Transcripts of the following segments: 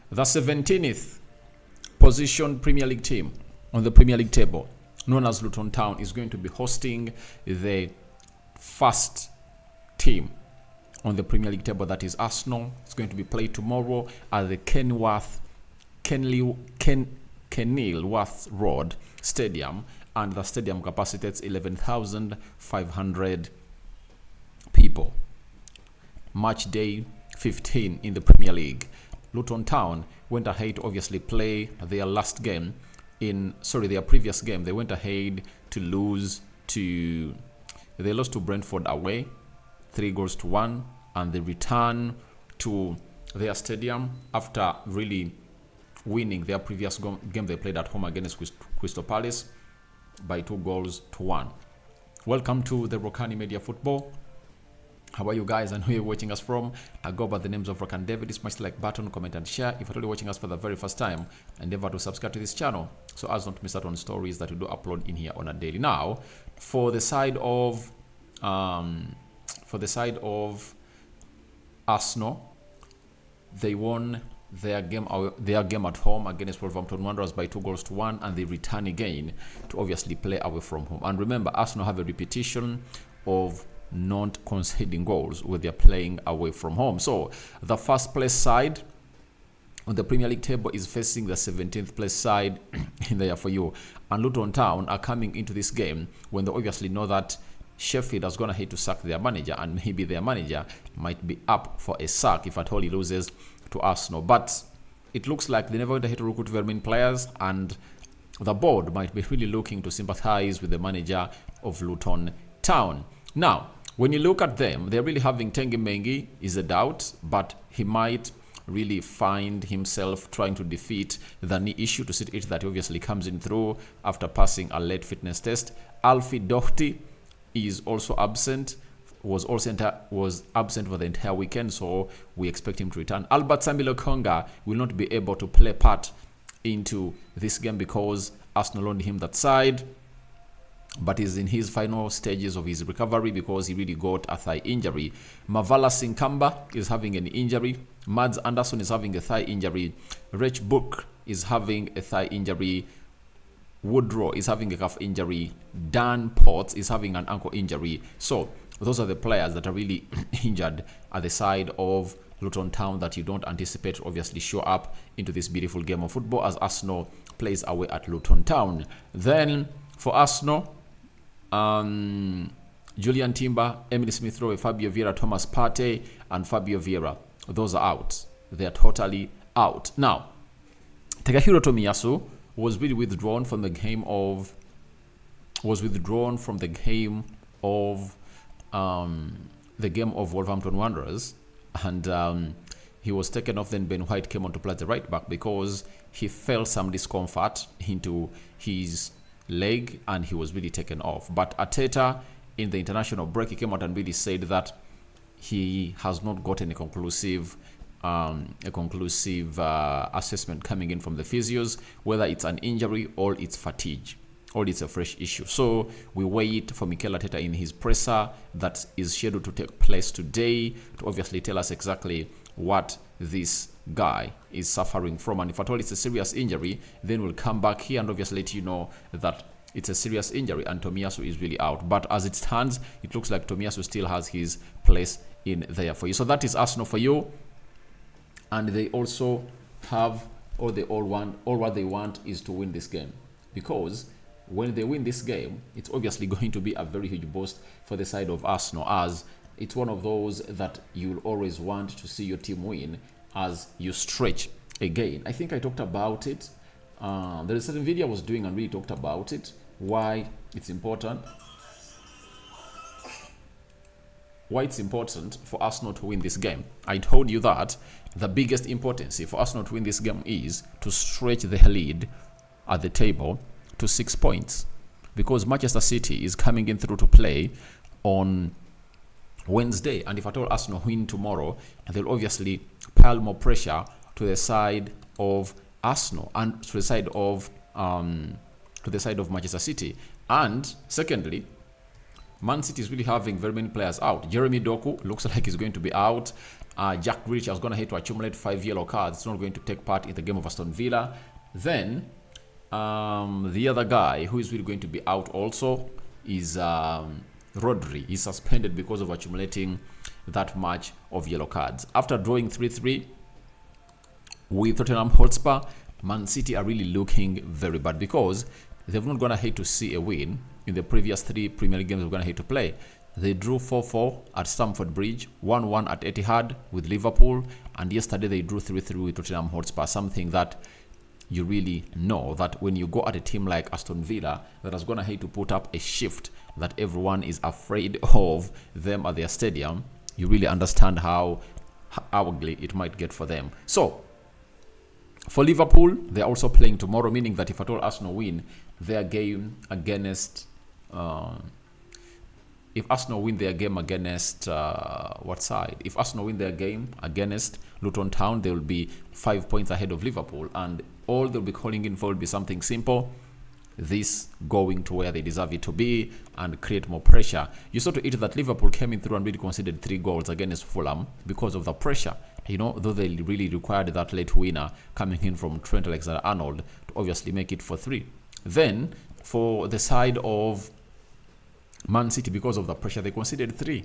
The 17th position Premier League team on the Premier League table, known as Luton Town, is going to be hosting the first team on the Premier League table, that is Arsenal. It's going to be played tomorrow at the Kenilworth Road Stadium, and the stadium capacitates 11,500 people. Match day 15 in the Premier League. Luton Town went ahead to obviously play their previous game. They went ahead to lose to Brentford away 3-1, and they return to their stadium after really winning their previous game they played at home against Crystal Palace by 2-1. Welcome to the Rokani Media Football. How are you guys, and who you're watching us from? I go by the names of Rokani David. Smash the like button, comment and share. If you're only watching us for the very first time, endeavor to subscribe to this channel so as not to miss out on stories that we do upload in here on a daily. Now, for the side of Arsenal, they won their game at home against Wolverhampton Wanderers by 2-1, and they return again to obviously play away from home. And remember, Arsenal have a repetition of not conceding goals when they're playing away from home. So the first place side on the Premier League table is facing the 17th place side in there for you. And Luton Town are coming into this game when they obviously know that Sheffield is going to hate to sack their manager, and maybe their manager might be up for a sack if at all he loses to Arsenal. But it looks like they never went ahead to recruit very many players, and the board might be really looking to sympathize with the manager of Luton Town. Now, when you look at them, they're really having Tengi Mengi is a doubt, but he might really find himself trying to defeat the knee issue to sit it that obviously comes in through after passing a late fitness test. Alfie Doherty is also absent, was absent for the entire weekend, so we expect him to return. Albert Samilo Konga will not be able to play part into this game because Arsenal loaned him that side, but is in his final stages of his recovery because he really got a thigh injury. Mavala Sinkamba is having an injury. Mads Anderson is having a thigh injury. Rich Book is having a thigh injury. Woodrow is having a calf injury. Dan Potts is having an ankle injury. So those are the players that are really injured at the side of Luton Town that you don't anticipate obviously show up into this beautiful game of football as Arsenal plays away at Luton Town. Then for Arsenal, Julian Timber, Emily Smith-Rowe, Fabio Vieira, Thomas Partey, and Fabio Vieira. Those are out. They are totally out. Now, Takahiro Tomiyasu was really withdrawn from the game of Wolverhampton Wanderers, and he was taken off. Then Ben White came on to play at the right back because he felt some discomfort into his leg and he was really taken off. But Arteta, in the international break, he came out and really said that he has not gotten a conclusive assessment coming in from the physios, whether it's an injury or it's fatigue or it's a fresh issue. So we wait for Mikel Arteta in his presser that is scheduled to take place today to obviously tell us exactly what this guy is suffering from, and if at all it's a serious injury, then we'll come back here and obviously let you know that it's a serious injury and Tomiyasu is really out. But as it stands, it looks like Tomiyasu still has his place in there for you. So that is Arsenal for you, and they also have all what they want is to win this game, because when they win this game, it's obviously going to be a very huge boost for the side of Arsenal, as it's one of those that you'll always want to see your team win as you stretch again. I think I talked about it. There is a certain video I was doing and really talked about it, why it's important for Arsenal to win this game. I told you that the biggest importance for Arsenal to win this game is to stretch the lead at the table to 6 points, because Manchester City is coming in through to play on Wednesday, and if at all Arsenal win tomorrow, they'll obviously pile more pressure to the side of Arsenal and to the side of Manchester City. And secondly, Man City is really having very many players out. Jeremy Doku looks like he's going to be out. Jack Grealish is going to hate to accumulate 5 yellow cards. It's not going to take part in the game of Aston Villa. Then the other guy who is really going to be out also is Rodri. He's suspended because of accumulating that much of yellow cards. After drawing 3-3 with Tottenham Hotspur, Man City are really looking very bad because they've not gonna hate to see a win in the previous 3 Premier League games they're gonna hate to play. They drew 4-4 at Stamford Bridge, 1-1 at Etihad with Liverpool, and yesterday they drew 3-3 with Tottenham Hotspur, something that you really know that when you go at a team like Aston Villa that is gonna hate to put up a shift that everyone is afraid of them at their stadium, you really understand how ugly it might get for them. So for Liverpool, they're also playing tomorrow, meaning that if at all Arsenal win their game against if Arsenal win their game against what side? If Arsenal win their game against Luton Town, they will be 5 points ahead of Liverpool, and all they'll be calling in for will be something simple: this going to where they deserve it to be and create more pressure. You saw to it that Liverpool came in through and really conceded 3 goals against Fulham because of the pressure. You know, though they really required that late winner coming in from Trent Alexander-Arnold to obviously make it for 3. Then for the side of Man City, because of the pressure, they conceded 3,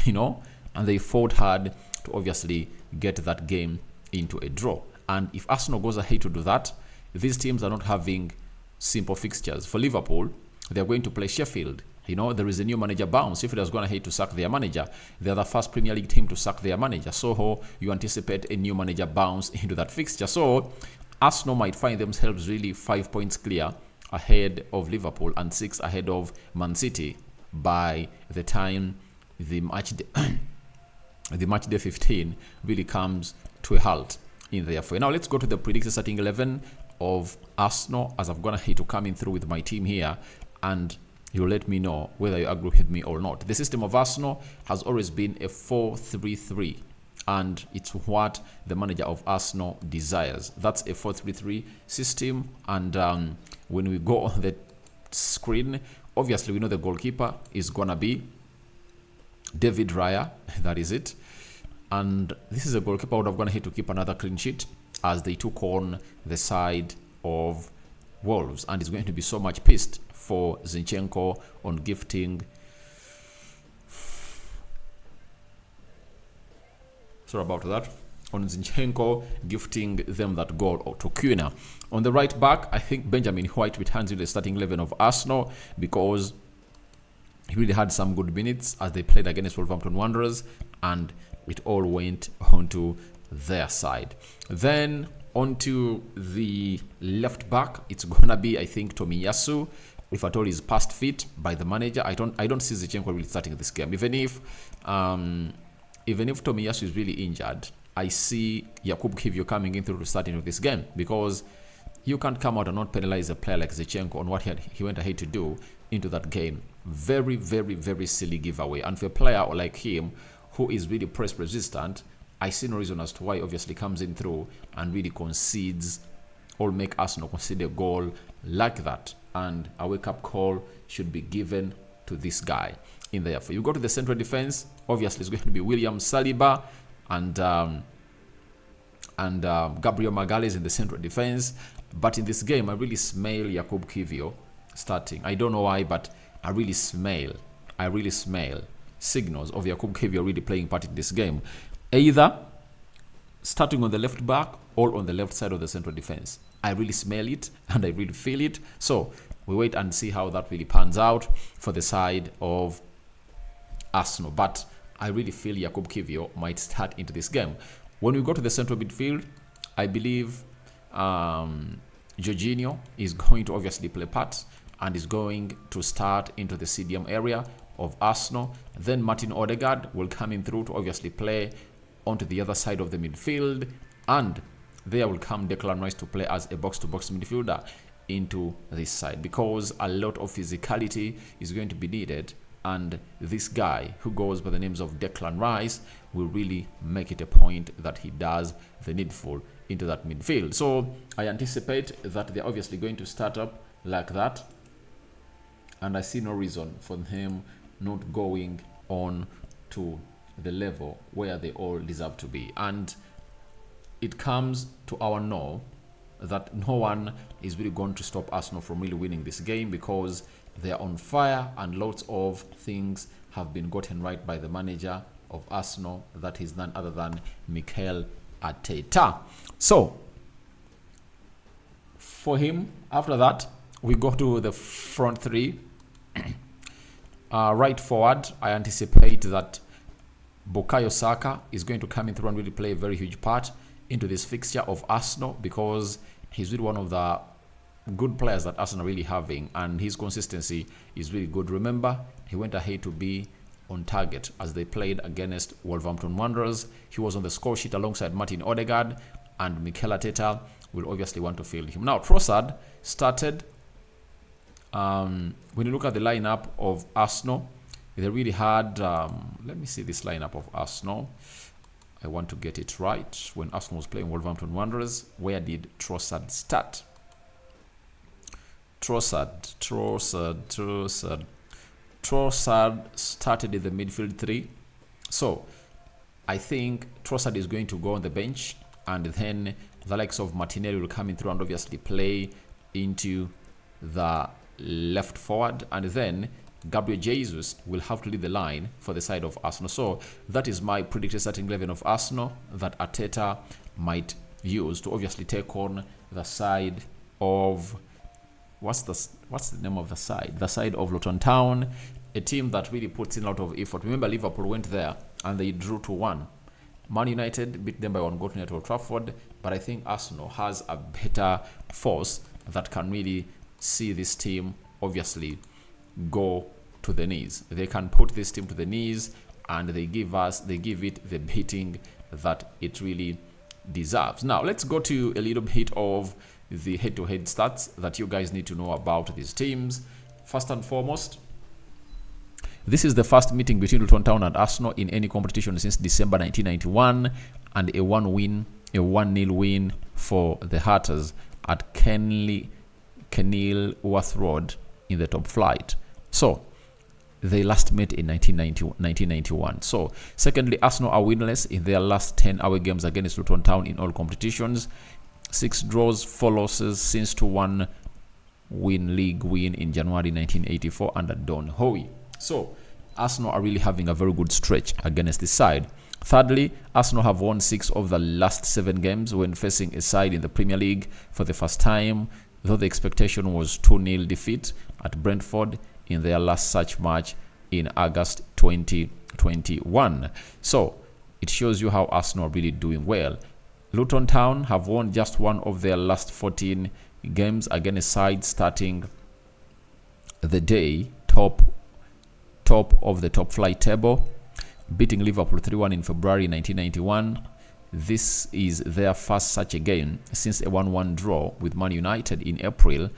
you know, and they fought hard to obviously get that game into a draw. And if Arsenal goes ahead to do that, these teams are not having simple fixtures. For Liverpool, they're going to play Sheffield. You know, there is a new manager bounce. Sheffield is going to hate to sack their manager. They're the first Premier League team to sack their manager. So you anticipate a new manager bounce into that fixture. So Arsenal might find themselves really 5 points clear ahead of Liverpool and 6 ahead of Man City by the time the match day 15 really comes to a halt in there. For now, let's go to the predicted starting 11 of Arsenal, as I've gone ahead to come in through with my team here, and you'll let me know whether you agree with me or not. The system of Arsenal has always been a 4-3-3, and it's what the manager of Arsenal desires. That's a 4-3-3 system, and when we go on the screen, obviously we know the goalkeeper is gonna be David Raya. That is it. And this is a goalkeeper who would have gone ahead to keep another clean sheet as they took on the side of Wolves, and is going to be so much pissed for Zinchenko on gifting on Zinchenko gifting them that goal to Kuna. On the right back, I think Benjamin White returns to the starting 11 of Arsenal because he really had some good minutes as they played against Wolverhampton Wanderers, and it all went onto their side. Then onto the left back, it's gonna be, I think, Tomiyasu. If at all is past fit by the manager, I don't see Zinchenko really starting this game. Even if Tomiyasu is really injured, I see Jakub Kiwior coming in through to start into this game, because you can't come out and not penalize a player like Zinchenko on what he went ahead to do into that game. Very, very, very silly giveaway. And for a player like him who is really press resistant, I see no reason as to why he obviously comes in through and really concedes or make Arsenal concede a goal like that. And a wake-up call should be given to this guy in there. You go to the central defense, obviously it's going to be William Saliba and Gabriel Magalhaes in the central defense. But in this game, I really smell Jakub Kiwior starting. I don't know why, but I really smell signals of Jakub Kiwior really playing part in this game, either starting on the left back or on the left side of the central defense. I really smell it and I really feel it. So we wait and see how that really pans out for the side of Arsenal. But I really feel Jakub Kiwior might start into this game. When we go to the central midfield, I believe Jorginho is going to obviously play part and is going to start into the CDM area of Arsenal. Then Martin Odegaard will come in through to obviously play onto the other side of the midfield, and there will come Declan Rice to play as a box-to-box midfielder into this side, because a lot of physicality is going to be needed, and this guy who goes by the names of Declan Rice will really make it a point that he does the needful into that midfield. So I anticipate that they're obviously going to start up like that, and I see no reason for him not going on to the level where they all deserve to be. And it comes to our know that no one is really going to stop Arsenal from really winning this game, because they are on fire and lots of things have been gotten right by the manager of Arsenal, that is none other than Mikel Arteta. So for him, after that, we go to the front three. Right forward, I anticipate that Bukayo Saka is going to come in through and really play a very huge part into this fixture of Arsenal, because he's really one of the good players that Arsenal are really having, and his consistency is really good. Remember, he went ahead to be on target as they played against Wolverhampton Wanderers. He was on the score sheet alongside Martin Odegaard, and Mikel Arteta will obviously want to field him. Now, Trossard started. When you look at the lineup of Arsenal, they really had, let me see this lineup of Arsenal. I want to get it right. When Arsenal was playing Wolverhampton Wanderers, where did Trossard start? Trossard started in the midfield three. So I think Trossard is going to go on the bench, and then the likes of Martinelli will come in through and obviously play into the left forward, and then Gabriel Jesus will have to lead the line for the side of Arsenal. So that is my predicted starting 11 of Arsenal that Arteta might use to obviously take on the side of, what's the name of the side? The side of Luton Town, a team that really puts in a lot of effort. Remember, Liverpool went there and they drew 2-1. Man United beat them by 1 goal at Old Trafford, but I think Arsenal has a better force that can really see this team obviously go to the knees. They can put this team to the knees, and they give it the beating that it really deserves. Now let's go to a little bit of the head-to-head stats that you guys need to know about these teams. First and foremost, this is the first meeting between Luton Town and Arsenal in any competition since December 1991, and a 1-0 win for the Hatters at Kenilworth Road in the top flight. So they last met in 1991. So secondly, Arsenal are winless in their last 10 away games against Luton Town in all competitions. 6 draws, 4 losses since 2-1 league win in January 1984 under Don Howe. So Arsenal are really having a very good stretch against this side. Thirdly, Arsenal have won 6 of the last 7 games when facing a side in the Premier League for the first time, though the expectation was 2-0 defeat at Brentford in their last such match in August 2021. So it shows you how Arsenal are really doing well. Luton Town have won just 1 of their last 14 games against sides starting the day top of the top flight table, beating Liverpool 3-1 in February 1991. This is their first such a game since a 1-1 draw with Man United in April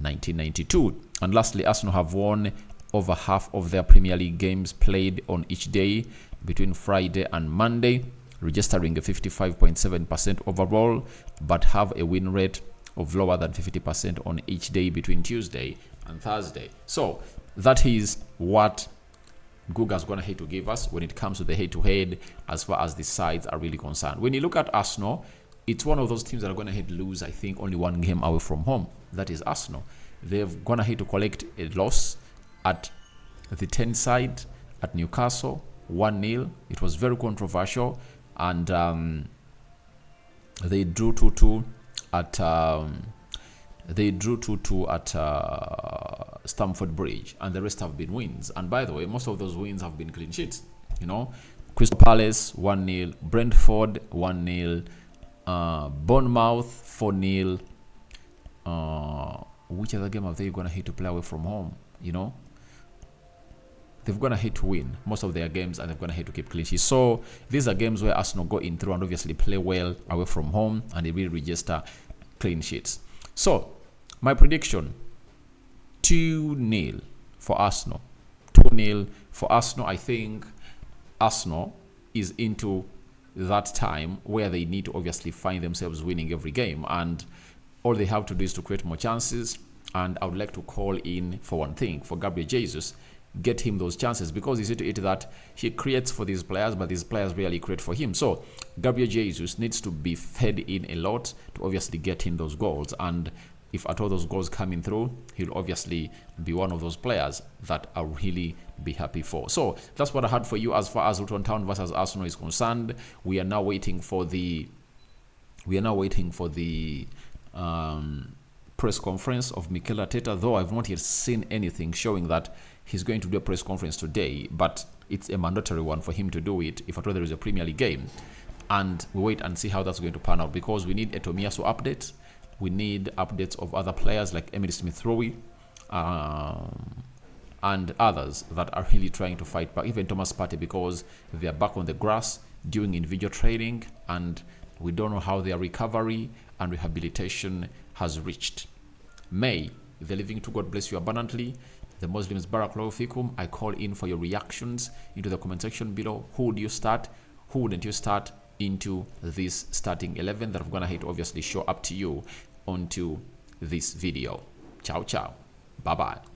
1992. And lastly, Arsenal have won over half of their Premier League games played on each day between Friday and Monday, registering a 55.7% overall, but have a win rate of lower than 50% on each day between Tuesday and Thursday. So that is what Guga's going to have to give us when it comes to the head-to-head as far as the sides are really concerned. When you look at Arsenal, it's one of those teams that are going to have to lose, I think, only 1 game away from home. That is Arsenal. They've gone ahead to collect a loss at the 10 side at Newcastle, 1-0. It was very controversial, and they drew 2-2 at Stamford Bridge, and the rest have been wins. And by the way, most of those wins have been clean sheets. You know, Crystal Palace 1-0, Brentford 1-0, Bournemouth 4-0. Which other game have they gonna hate to play away from home? You know, they've gonna hate to win most of their games, and they're gonna hate to keep clean sheets. So these are games where Arsenal go in through and obviously play well away from home, and they will register clean sheets. So my prediction: 2-0 for Arsenal. 2-0 for Arsenal. I think Arsenal is into that time where they need to obviously find themselves winning every game, and all they have to do is to create more chances. And I would like to call in for one thing, for Gabriel Jesus get him those chances, because you see to it that he creates for these players, but these players really create for him. So Gabriel Jesus needs to be fed in a lot to obviously get in those goals, and if at all those goals coming through, he'll obviously be one of those players that I'll really be happy for. So that's what I had for you as far as Luton Town versus Arsenal is concerned. We are now waiting for the press conference of Mikel Arteta, though I've not yet seen anything showing that he's going to do a press conference today, but it's a mandatory one for him to do it if at all there is a Premier League game. And we wait and see how that's going to pan out, because we need a Tomiyasu update. We need updates of other players like Emile Smith-Rowe and others that are really trying to fight back. Even Thomas Partey, because they are back on the grass doing individual training, and we don't know how their recovery and rehabilitation has reached. May the living to God bless you abundantly. The Muslims Barakallahu Fikum. I call in for your reactions into the comment section below. Who would you start? Who wouldn't you start into this starting 11 that I'm gonna hit obviously show up to you onto this video. Ciao ciao. Bye bye.